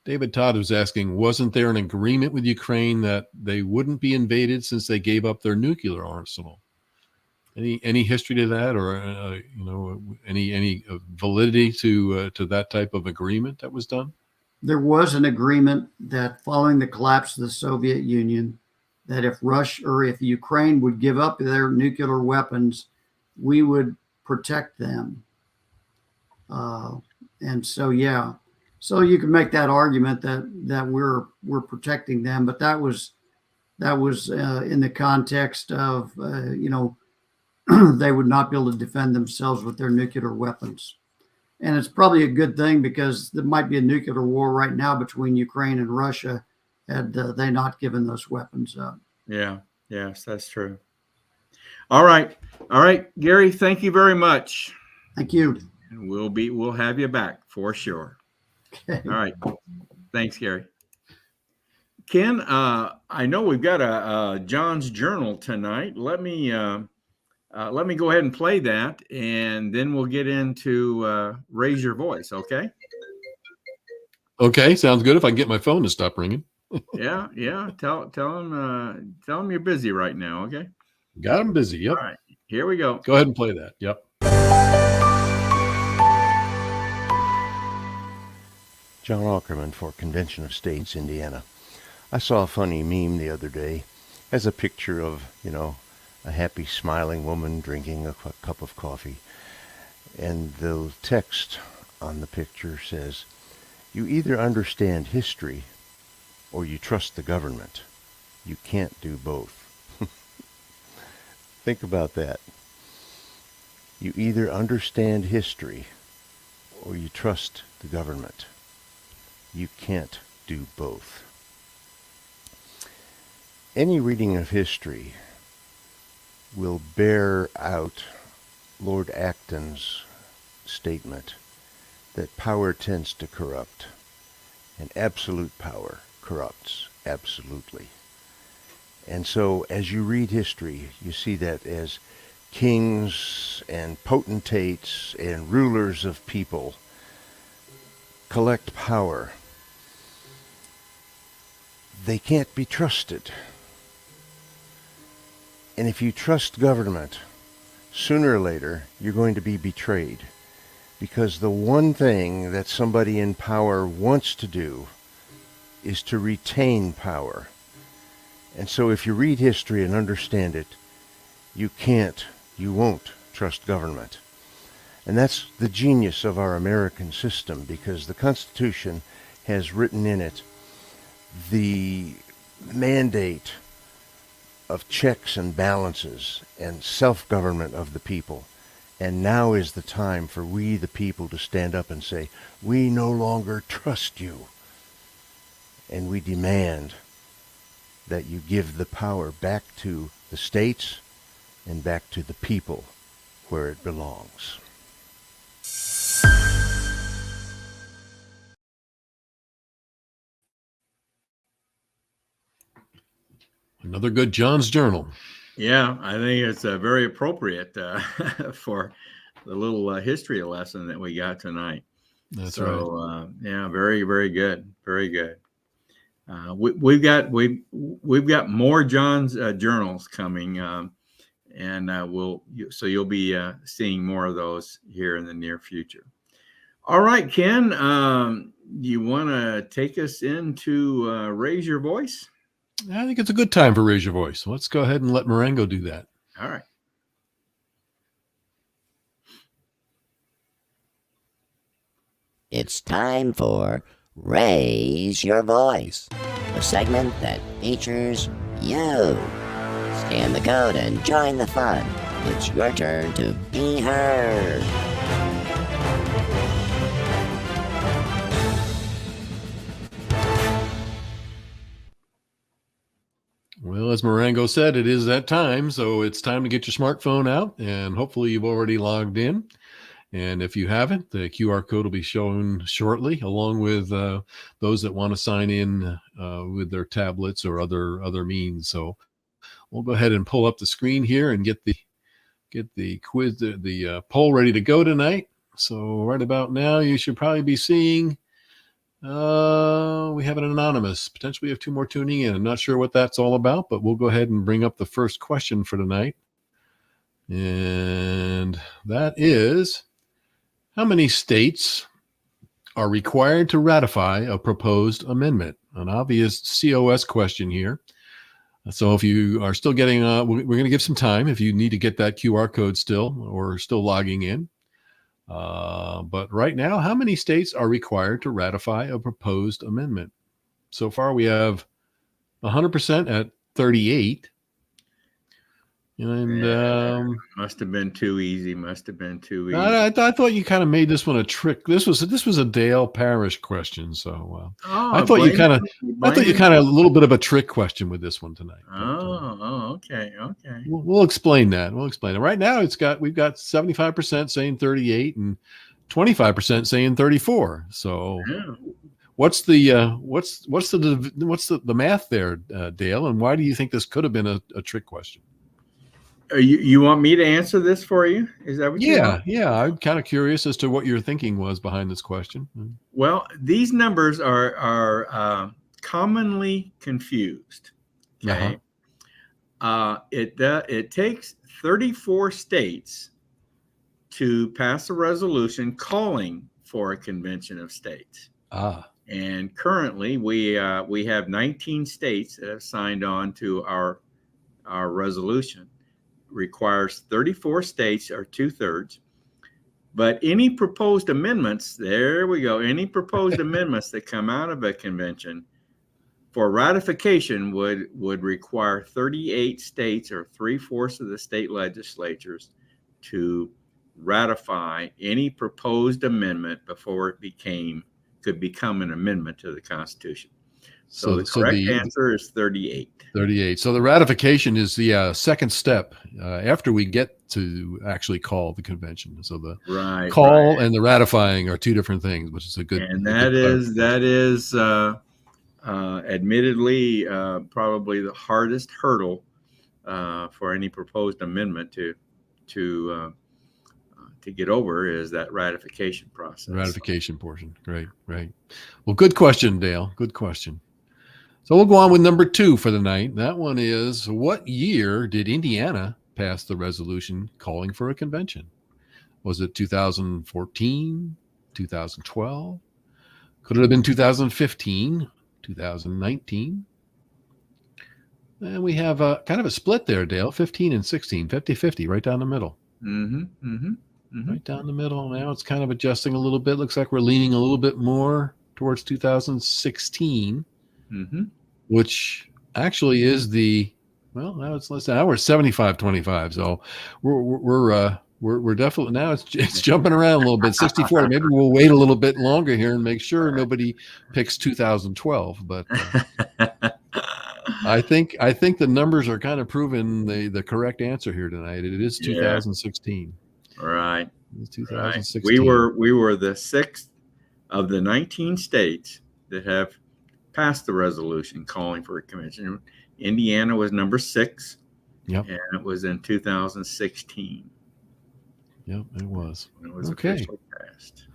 David Todd was asking, wasn't there an agreement with Ukraine that they wouldn't be invaded since they gave up their nuclear arsenal? Any history to that, or any validity to that type of agreement that was done? There was an agreement that following the collapse of the Soviet Union, that if Russia or if Ukraine would give up their nuclear weapons, we would protect them. And so, yeah, so you can make that argument that we're protecting them, but that was in the context of they would not be able to defend themselves with their nuclear weapons. And it's probably a good thing, because there might be a nuclear war right now between Ukraine and Russia had they not given those weapons up. Yeah. Yes, that's true. All right, Gary. Thank you very much. Thank you. And we'll have you back for sure. Okay. All right. Thanks, Gary. Ken, I know we've got a John's Journal tonight. Let me go ahead and play that, and then we'll get into Raise Your Voice. Okay. Okay, sounds good. If I can get my phone to stop ringing. Yeah. Tell him you're busy right now. Okay. Got him busy. Yep. All right. Here we go. Go ahead and play that. Yep. John Ackerman for Convention of States, Indiana. I saw a funny meme the other day. As a picture of, a happy smiling woman drinking a cup of coffee. And the text on the picture says, "You either understand history or you trust the government. You can't do both." Think about that. You either understand history or you trust the government. You can't do both. Any reading of history will bear out Lord Acton's statement that power tends to corrupt, and absolute power corrupts absolutely. And so as you read history, you see that as kings and potentates and rulers of people collect power, they can't be trusted. And if you trust government, sooner or later, you're going to be betrayed. Because the one thing that somebody in power wants to do is to retain power. And so if you read history and understand it, you won't trust government. And that's the genius of our American system, because the Constitution has written in it the mandate of checks and balances and self-government of the people. And now is the time for we, the people, to stand up and say, we no longer trust you. And we demand that you give the power back to the states and back to the people where it belongs. Another good John's Journal. Yeah, I think it's very appropriate for the little history lesson that we got tonight. That's right. Yeah, very, very good. Very good. We've got more John's journals coming, and so you'll be seeing more of those here in the near future. All right, Ken, you want to take us into Raise Your Voice? I think it's a good time for Raise Your Voice. Let's go ahead and let Marengo do that. All right. It's time for Raise Your Voice, a segment that features you. Scan the code and join the fun. It's your turn to be heard. Well, as Marengo said, it is that time. So it's time to get your smartphone out, and hopefully you've already logged in. And if you haven't, the QR code will be shown shortly, along with those that want to sign in with their tablets or other means. So we'll go ahead and pull up the screen here and get the quiz, the poll ready to go tonight. So right about now, you should probably be seeing. We have an anonymous. Potentially, we have 2 more tuning in. I'm not sure what that's all about, but we'll go ahead and bring up the first question for tonight. And that is, how many states are required to ratify a proposed amendment? An obvious COS question here. So if you are still getting, we're going to give some time if you need to get that QR code still or still logging in. But right now, how many states are required to ratify a proposed amendment? So far, we have 100% at 38. And must have been too easy. I thought you kind of made this one a trick. This was a Dale Parrish question, so I thought you kind of a little bit of a trick question with this one tonight. Okay. We'll explain that. Right now, we've got 75% saying 38 and 25% saying 34. So, what's the math there, Dale? And why do you think this could have been a trick question? You want me to answer this for you? Is that what you want? Yeah. I'm kind of curious as to what your thinking was behind this question. Well, these numbers are commonly confused. Okay. It takes 34 states to pass a resolution calling for a convention of states. And currently, we have 19 states that have signed on to our resolution. Requires 34 states or 2/3. But any proposed amendments, any proposed amendments that come out of a convention for ratification would require 38 states or 3/4 of the state legislatures to ratify any proposed amendment before it could become an amendment to the Constitution. So the correct answer is 38. 38. So the ratification is the second step after we get to actually call the convention. So the call and the ratifying are 2 different things, which is a good. And that is admittedly probably the hardest hurdle for any proposed amendment to get over is that ratification process. The ratification portion. Great. Well, good question, Dale. Good question. So we'll go on with number 2 for the night. That one is, what year did Indiana pass the resolution calling for a convention? Was it 2014, 2012? Could it have been 2015, 2019? And we have kind of a split there, Dale, 15 and 16, 50-50, right down the middle. Right down the middle. Now it's kind of adjusting a little bit. Looks like we're leaning a little bit more towards 2016. Which actually is now we're 75-25. So we're definitely now it's jumping around a little bit. 64. Maybe we'll wait a little bit longer here and make sure nobody picks 2012. But I think the numbers are kind of proving the correct answer here tonight. It is 2016. Right. It's 2016. We were the 6th of the 19 states that have passed the resolution calling for a convention. Indiana was number 6. Yep. And it was in 2016. Yep, it was. When it was officially passed.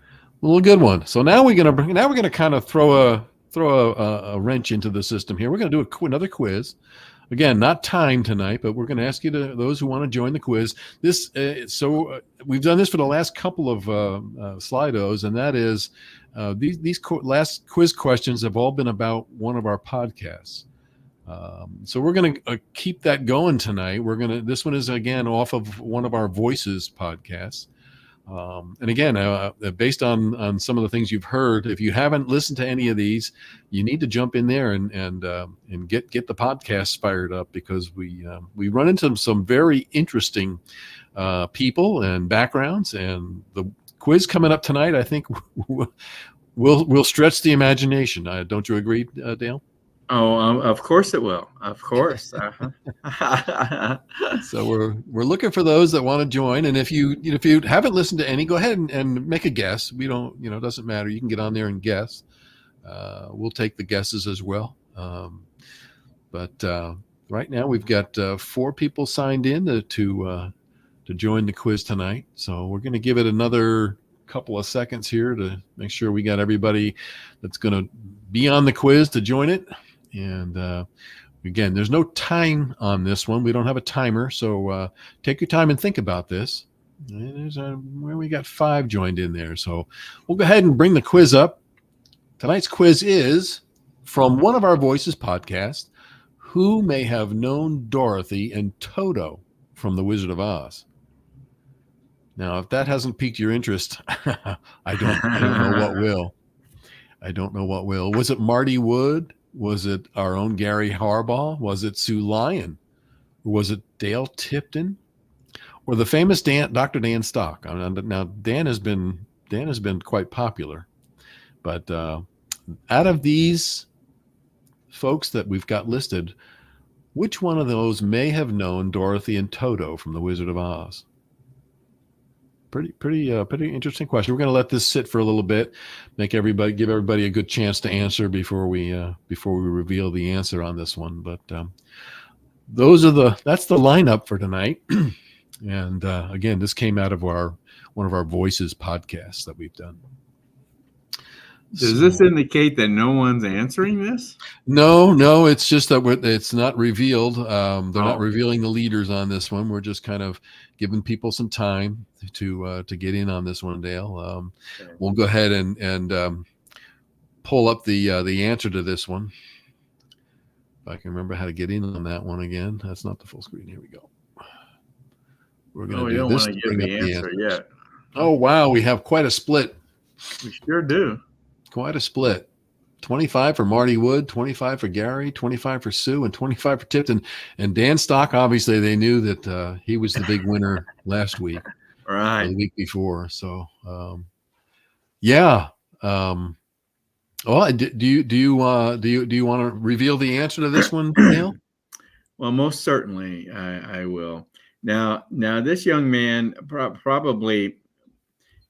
Well, a good one. So now we're gonna kind of throw a wrench into the system here. We're gonna do another quiz. Again, not time tonight, but we're going to ask you those who want to join the quiz. We've done this for the last couple of Slidos, and that is these last quiz questions have all been about one of our podcasts. So we're going to keep that going tonight. This one is again off of one of our Voices podcasts. And again, based on some of the things you've heard, if you haven't listened to any of these, you need to jump in there and get the podcast fired up, because we run into some very interesting people and backgrounds, and the quiz coming up tonight, I think will stretch the imagination. Don't you agree, Dale? Oh, of course it will. Of course. So we're looking for those that want to join. And if you haven't listened to any, go ahead and make a guess. We don't, it doesn't matter. You can get on there and guess. We'll take the guesses as well. But Right now, we've got 4 people signed in to join the quiz tonight. So we're going to give it another couple of seconds here to make sure we got everybody that's going to be on the quiz to join it. And again, there's no time on this one. We don't have a timer, so take your time and think about this. We got 5 joined in there, so we'll go ahead and bring the quiz up. Tonight's quiz is from One of Our Voices podcast. Who may have known Dorothy and Toto from The Wizard of Oz? Now, if that hasn't piqued your interest, I don't know what will. I don't know what will. Was it Marty Wood? Was it our own Gary Harbaugh? Was it Sue Lyon? Or was it Dale Tipton? Or the famous Dr. Dan Stock? Now, Dan has been quite popular, but out of these folks that we've got listed, which one of those may have known Dorothy and Toto from The Wizard of Oz? Pretty interesting question. We're going to let this sit for a little bit, give everybody a good chance to answer before we reveal the answer on this one. But that's the lineup for tonight. And again, this came out of one of our Voices podcasts that we've done. Does this indicate that no one's answering this? No, it's just that it's not revealed. They're not revealing the leaders on this one. We're just kind of giving people some time to get in on this one, Dale. Okay. We'll go ahead and pull up the answer to this one. If I can remember how to get in on that one again. That's not the full screen. Here we go. We're going to do this. We don't want to give the answer yet. Oh, wow. We have quite a split. We sure do. Quite a split. 25 for Marty Wood, 25 for Gary, 25 for Sue, and 25 for Tipton. And Dan Stock, obviously, they knew that he was the big winner last week, right? Or the week before. So, yeah. Do you want to reveal the answer to this one, Dale? Well, most certainly, I will. Now, this young man probably.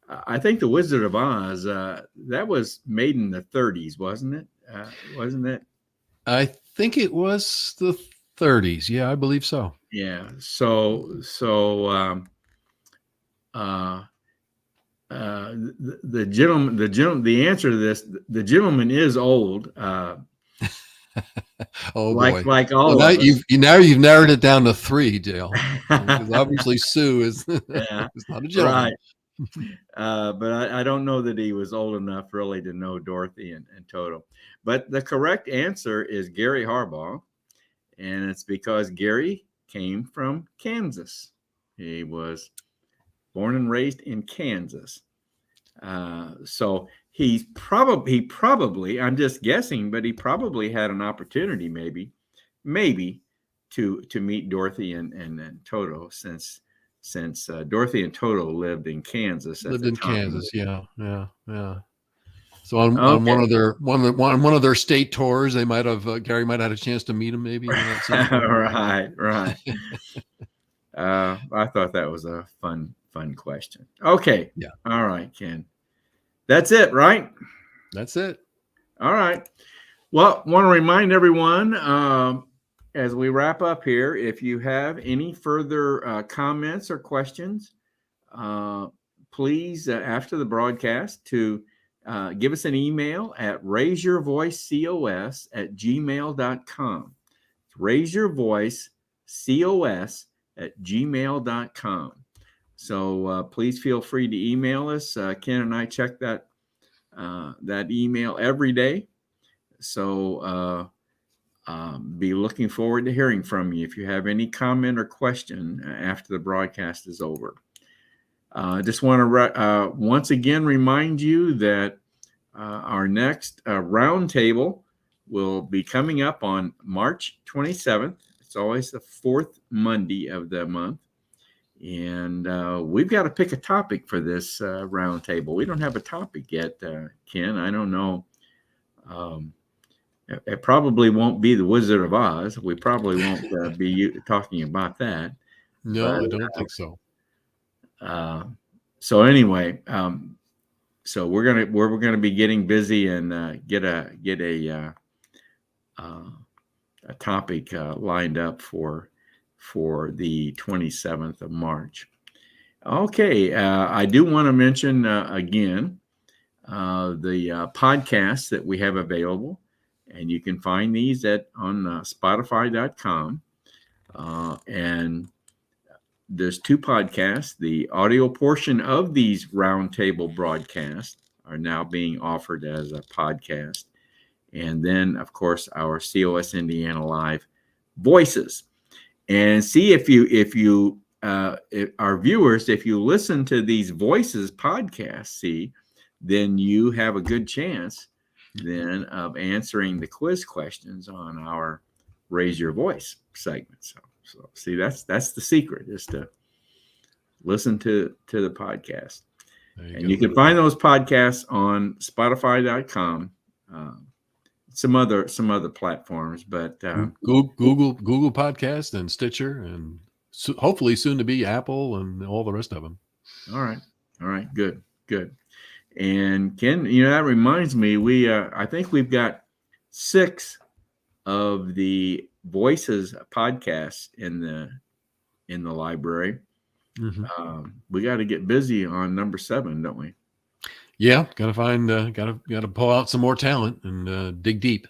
I think The Wizard of Oz, that was made in the 30s, wasn't it? Wasn't it? I think it was the 30s. Yeah, I believe so. Yeah. So the answer to this, the gentleman is old. Oh, boy. Like all of us. You've narrowed it down to 3, Dale. Because obviously Sue is not a gentleman. Right. But I don't know that he was old enough really to know Dorothy and Toto. But the correct answer is Gary Harbaugh, and it's because Gary came from Kansas. He was born and raised in Kansas. So he probably, I'm just guessing, but he probably had an opportunity maybe to meet Dorothy and Toto since Dorothy and Toto lived in Kansas. Kansas, yeah. So on one of their state tours, they might have Gary might have had a chance to meet him, maybe. Right. I thought that was a fun question. Okay. Yeah. All right, Ken. That's it, right? That's it. All right. Well, want to remind everyone. As we wrap up here, if you have any further comments or questions, please, after the broadcast, to give us an email at raiseyourvoicecos@gmail.com. raiseyourvoicecos@gmail.com. So please feel free to email us. Ken and I check that email every day. So be looking forward to hearing from you if you have any comment or question after the broadcast is over. I just want to once again remind you that our next roundtable will be coming up on March 27th. It's always the 4th Monday of the month. And we've got to pick a topic for this roundtable. We don't have a topic yet, Ken. I don't know. It probably won't be The Wizard of Oz. We probably won't be talking about that. No, but I don't think so. So anyway, so we're gonna be getting busy and get a topic lined up for the 27th of March. Okay, I do want to mention again the podcasts that we have available, and you can find these on Spotify.com. And there's 2 podcasts. The audio portion of these roundtable broadcasts are now being offered as a podcast. And then, of course, our COS Indiana Live voices. And see if our viewers, if you listen to these voices podcasts, then you have a good chance then of answering the quiz questions on our Raise Your Voice segment. So see, that's the secret, is to listen to the podcast. You can find those podcasts on Spotify.com, some other platforms, but Google Podcast and Stitcher, and hopefully soon to be Apple and all the rest of them. All right, good. And Ken, that reminds me, I think we've got 6 of the Voices podcasts in the library. Mm-hmm. We got to get busy on number 7, don't we? Yeah, gotta find, gotta pull out some more talent and dig deep.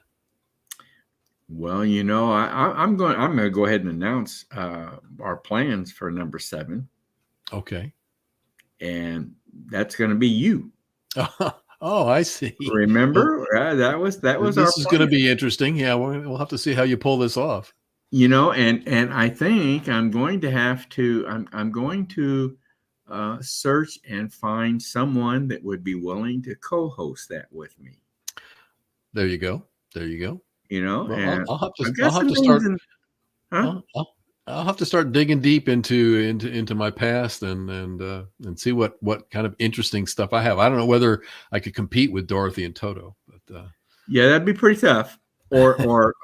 Well, I'm going to go ahead and announce our plans for number 7. Okay. And that's going to be you. Oh, I see. Remember, that was our plan. This is going to be interesting. Yeah, we'll have to see how you pull this off. And I think I'm going to have to. I'm going to search and find someone that would be willing to co-host that with me. There you go. Well, and I'll have to start. I'll have to start digging deep into my past and see what kind of interesting stuff I have. I don't know whether I could compete with Dorothy and Toto, but yeah, that'd be pretty tough. Or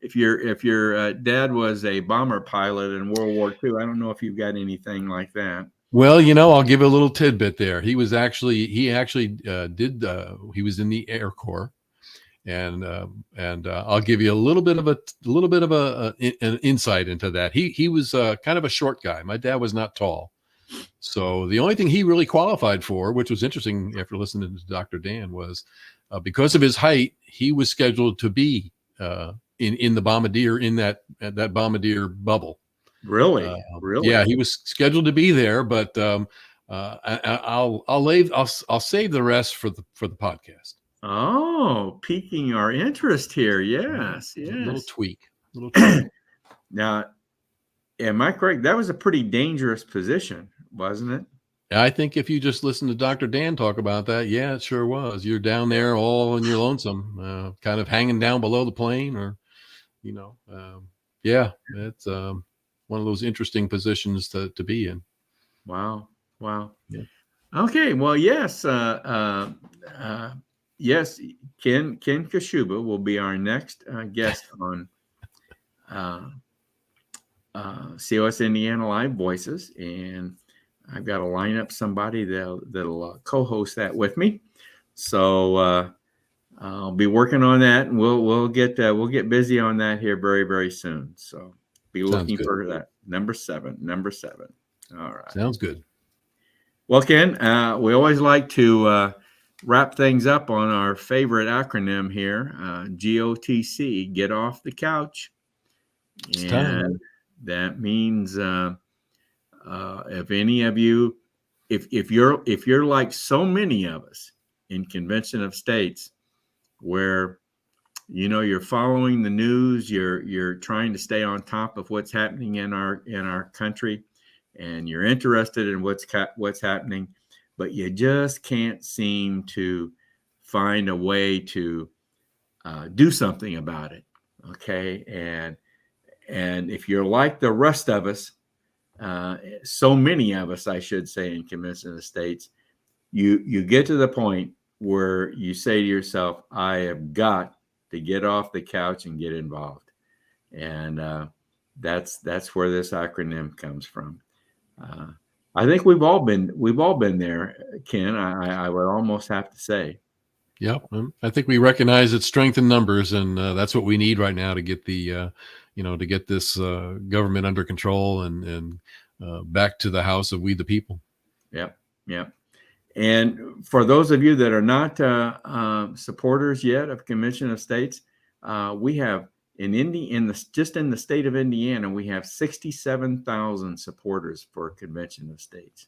if your dad was a bomber pilot in World War II, I don't know if you've got anything like that. Well, I'll give you a little tidbit there. He was actually he was in the Air Corps. And I'll give you a little bit of an insight into that. He was kind of a short guy. My dad was not tall, so the only thing he really qualified for, which was interesting after listening to Dr. Dan, was because of his height, he was scheduled to be in the bombardier, in that bombardier bubble. Really? Yeah, he was scheduled to be there, but I'll save the rest for the podcast. Oh, piquing our interest here. Yes. A little tweak. Now, am I correct? That was a pretty dangerous position, wasn't it? I think if you just listen to Dr. Dan talk about that, yeah, it sure was. You're down there all in your lonesome, kind of hanging down below the plane, or, yeah, it's one of those interesting positions to be in. Wow. Yeah. Okay. Well, yes. Yes, Ken Kashuba will be our next guest on COS Indiana Live Voices, and I've got to line up somebody that'll co-host that with me. So I'll be working on that, and we'll get busy on that here very, very soon. So be looking for that number 7. All right, sounds good. Well, Ken, we always like to wrap things up on our favorite acronym here, GOTC, get off the couch. It's time. That means if any of you, if you're like so many of us in Convention of States, where you're following the news, you're trying to stay on top of what's happening in our country, and you're interested in what's happening, but you just can't seem to find a way to do something about it. Okay. And if you're like the rest of us, so many of us, I should say, in Convention of States, you get to the point where you say to yourself, I have got to get off the couch and get involved. And that's where this acronym comes from. I think we've all been there, Ken. I would almost have to say. Yeah, I think we recognize its strength in numbers, and that's what we need right now to get the, to get this government under control and back to the house of we the people. Yep, yep. And for those of you that are not supporters yet of Convention of States, we have just in the state of Indiana, we have 67,000 supporters for Convention of States.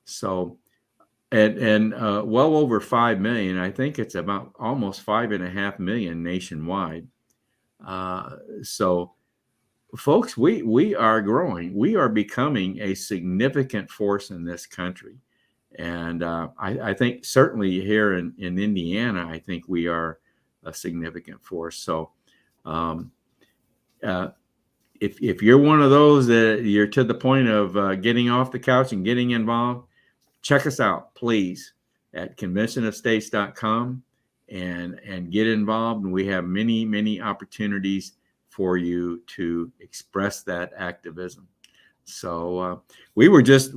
So, and well over 5 million. I think it's about almost 5.5 million nationwide. So, folks, we are growing. We are becoming a significant force in this country. And I think certainly here in Indiana, I think we are a significant force. So if you're one of those that you're to the point of getting off the couch and getting involved, check us out, please, at conventionofstates.com and get involved. And we have many, many opportunities for you to express that activism. So we were just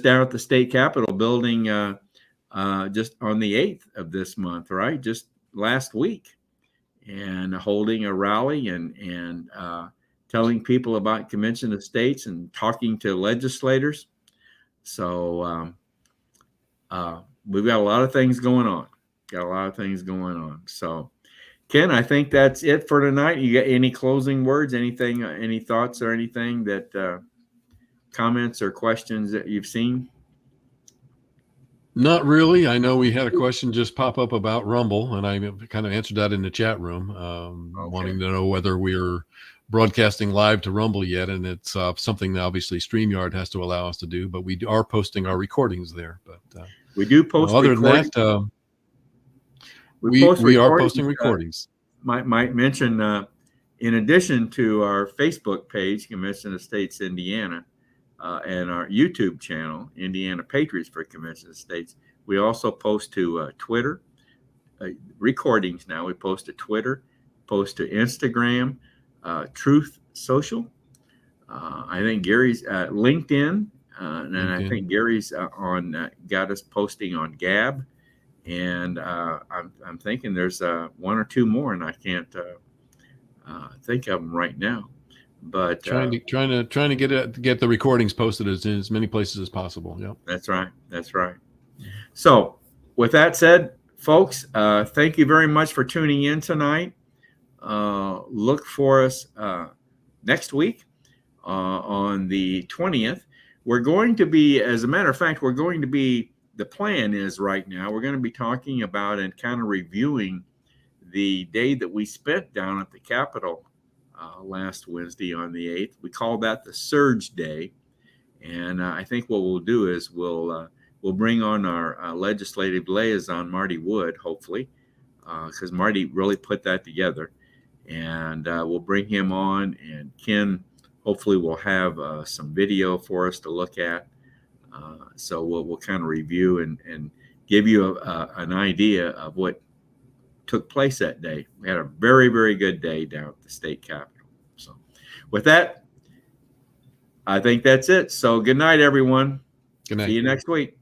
down at the state capitol building just on the 8th of this month, right? Just last week, and holding a rally and telling people about Convention of States and talking to legislators. So we've got a lot of things going on. So, Ken, I think that's it for tonight. You got any closing words? Anything? Any thoughts or anything that? Comments or questions that you've seen? Not really. I know we had a question just pop up about Rumble, and I kind of answered that in the chat room, wanting to know whether we're broadcasting live to Rumble yet, and it's something that obviously StreamYard has to allow us to do, but we are posting our recordings there. But we do post. Other than that, we are posting recordings. Might mention, in addition to our Facebook page, Convention of States Indiana, and our YouTube channel, Indiana Patriots for Convention of States, we also post to Twitter recordings. Now we post to Twitter, post to Instagram, Truth Social. I think Gary's LinkedIn, and I think Gary's got us posting on Gab, and I'm thinking there's one or two more, and I can't think of them right now. But trying to get the recordings posted as many places as possible. Yeah, that's right. So with that said, folks, thank you very much for tuning in tonight. Look for us next week on the 20th. We're going to be, as a matter of fact, the plan is right now, we're going to be talking about and kind of reviewing the day that we spent down at the Capitol last Wednesday on the 8th. We call that the Surge Day. And I think what we'll do is we'll bring on our legislative liaison, Marty Wood, hopefully, because Marty really put that together. And we'll bring him on, and Ken hopefully will have some video for us to look at. So we'll kind of review and give you an idea of what took place that day. We had a very, very good day down at the state capitol. So with that, I think that's it. So good night, everyone. Good night. See you next week.